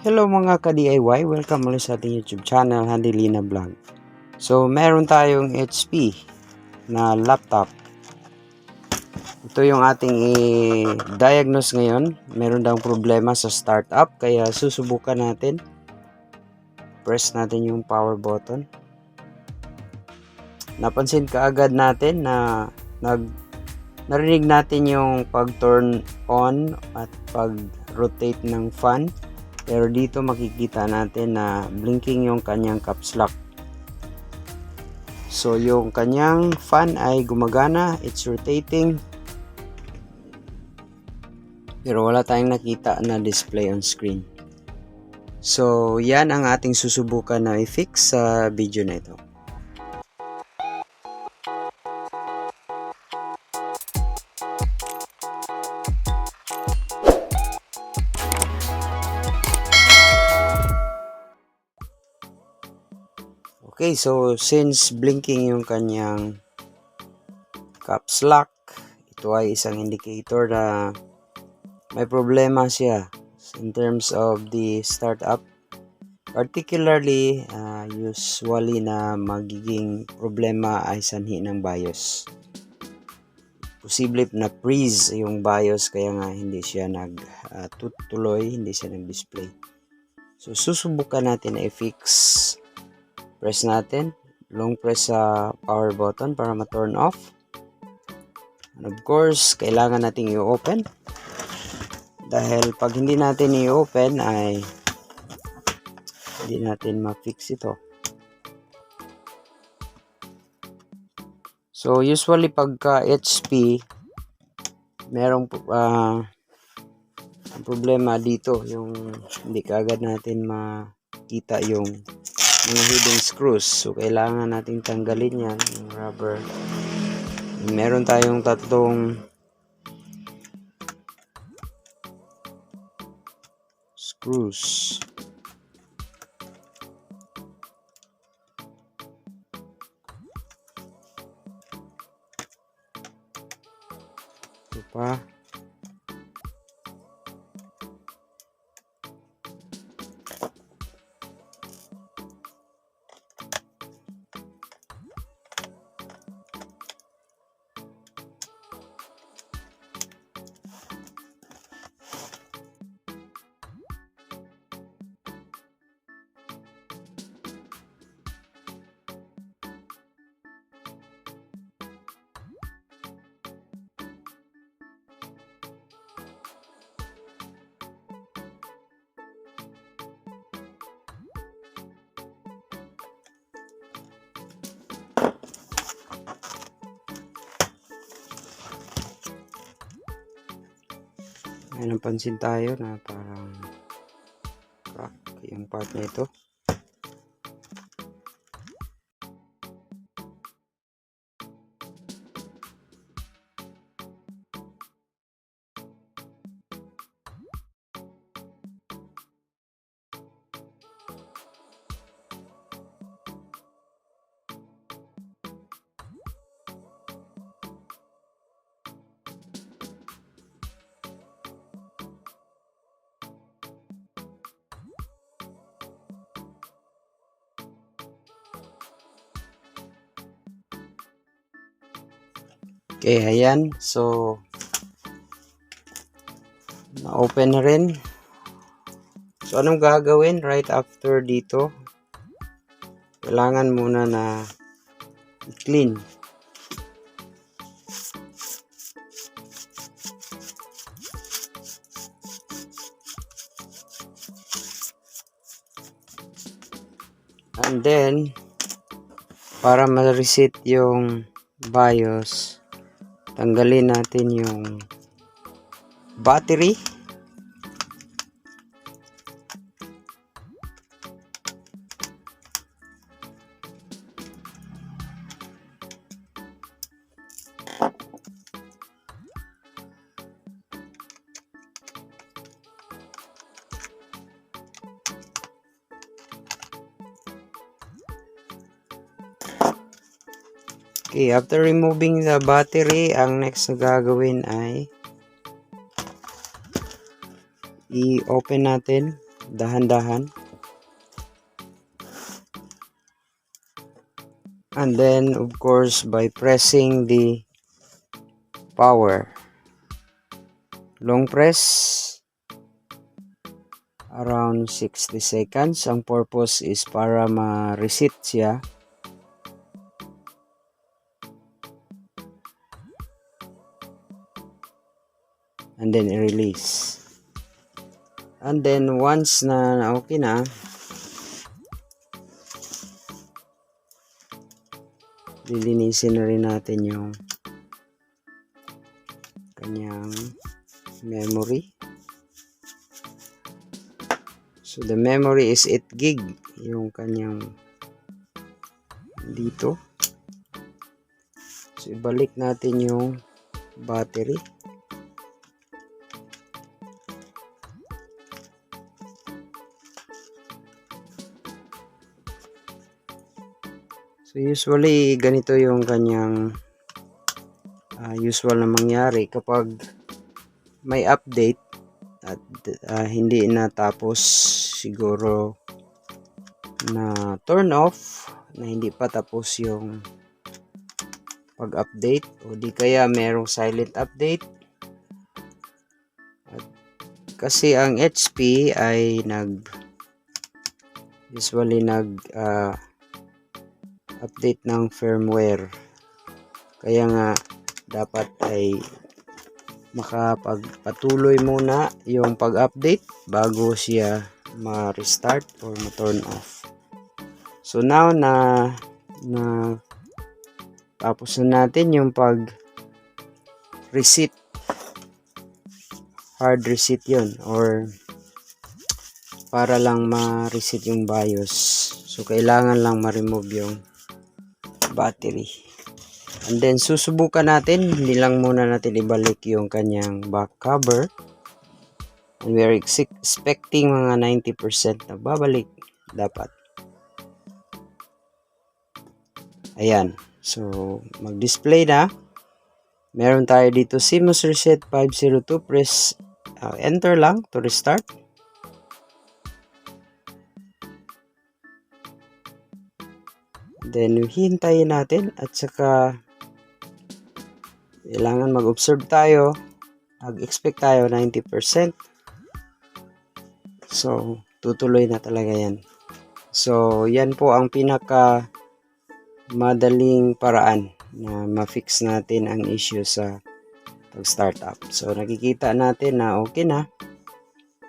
Hello mga ka-DIY, welcome ulit sa ating YouTube channel, Handilina Vlog. So, meron tayong HP na laptop. Ito yung ating i-diagnose ngayon. Meron daw problema sa startup, kaya susubukan natin. Press natin yung power button. Napansin kaagad natin na narinig natin yung pag-turn on at pag-rotate ng fan. Pero dito makikita natin na blinking yung kanyang caps lock. So yung kanyang fan ay gumagana, it's rotating. Pero wala tayong nakita na display on screen. So yan ang ating susubukan na i-fix sa video na ito. Okay, so since blinking yung kanyang caps lock, ito ay isang indicator na may problema siya in terms of the startup. Particularly, usually na magiging problema ay sanhi ng BIOS. Posible na freeze yung BIOS kaya nga hindi siya nagtutuloy, hindi siya nag-display. So susubukan natin na i-fix. Press natin, long press sa power button para ma-turn off. And of course, kailangan natin i-open. Dahil pag hindi natin i-open ay hindi natin ma-fix ito. So usually pagka HP, merong problema dito, yung hindi kaagad natin makita yung mga hidden screws. So kailangan nating tanggalin yan, yung rubber. Meron tayong tatlong screws. Ito pa. May napansin tayo na parang crack yung part na ito. Okay, ayan. So, na-open na rin. So, anong gagawin right after dito? Kailangan muna na i-clean. And then, para ma-reset yung BIOS, tanggalin natin yung battery. Okay, after removing the battery, ang next na gagawin ay i-open natin dahan-dahan. And then of course by pressing the power, long press around 60 seconds. Ang purpose is para ma-reset siya. And then i-release. And then once na okay na, lilinisin na rin natin yung kanyang memory. So the memory is 8 gig yung kanyang dito. So ibalik natin yung battery. So usually ganito yung kanyang usual na mangyari kapag may update at hindi natapos, siguro na turn off, na hindi pa tapos yung pag-update, o di kaya merong silent update. At kasi ang HP ay usually update ng firmware, kaya nga dapat ay makapagpatuloy muna yung pag-update bago siya ma-restart or ma-turn off. So now na tapos na natin yung pag-reset, hard reset yun, or para lang ma-reset yung BIOS. So kailangan lang ma-remove yung battery. And then susubukan natin, hindi lang muna natin ibalik yung kanyang back cover. And we are expecting mga 90% na babalik dapat. Ayan. So mag-display na. Meron tayo dito CMOS reset 502. Press enter lang to restart. Then hintayin natin at saka kailangan mag-observe tayo, mag-expect tayo 90%. So tutuloy na talaga yan. So yan po ang pinaka madaling paraan na ma-fix natin ang issue sa pag-start up. So nakikita natin na okay na,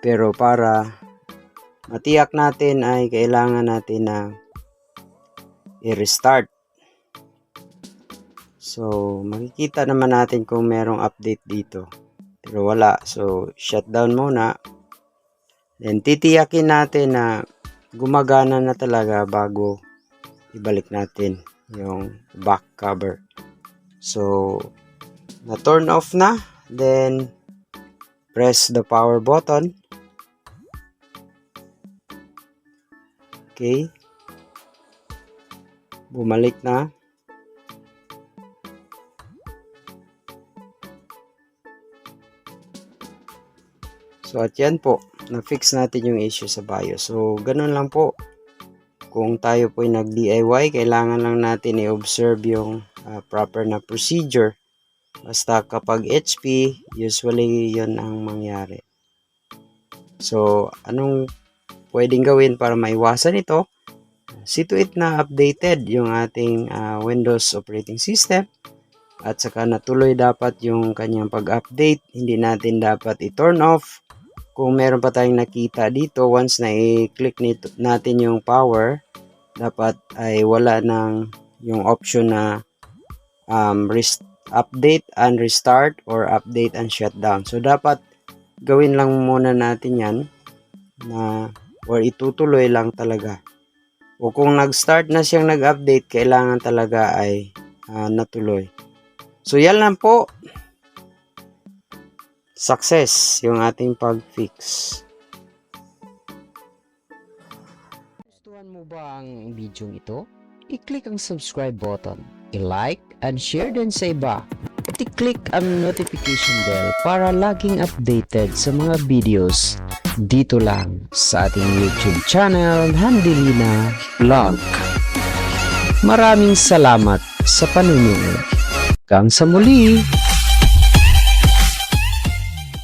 pero para matiyak natin ay kailangan natin na i-restart. So makikita naman natin kung merong update dito, pero wala. So shutdown muna, then titiyakin natin na gumagana na talaga bago ibalik natin yung back cover. So na turn off na, then press the power button. Okay, bumalik na. So at yan po, na-fix natin yung issue sa BIOS. So ganun lang po. Kung tayo po ay nag-DIY, kailangan lang natin i-observe yung proper na procedure. Basta kapag HP, usually yun ang mangyari. So anong pwedeng gawin para maiwasan ito? See to it na updated yung ating Windows operating system. At saka natuloy dapat yung kanyang pag-update. Hindi natin dapat i-turn off. Kung meron pa tayong nakita dito, once na i-click natin yung power, dapat ay wala nang yung option na update and restart or update and shutdown. So dapat gawin lang muna natin yan na or itutuloy lang talaga. O kung nag-start na siyang nag-update, kailangan talaga ay natuloy. So yan lang po. Success yung ating pag-fix. Gustuhan mo ba ang video ito? I-click ang subscribe button, i-like and share din sa iba. At i-click ang notification bell para laging updated sa mga videos dito lang sa ating YouTube channel, Handelina Vlog. Maraming salamat sa panunood. Hanggang sa muli!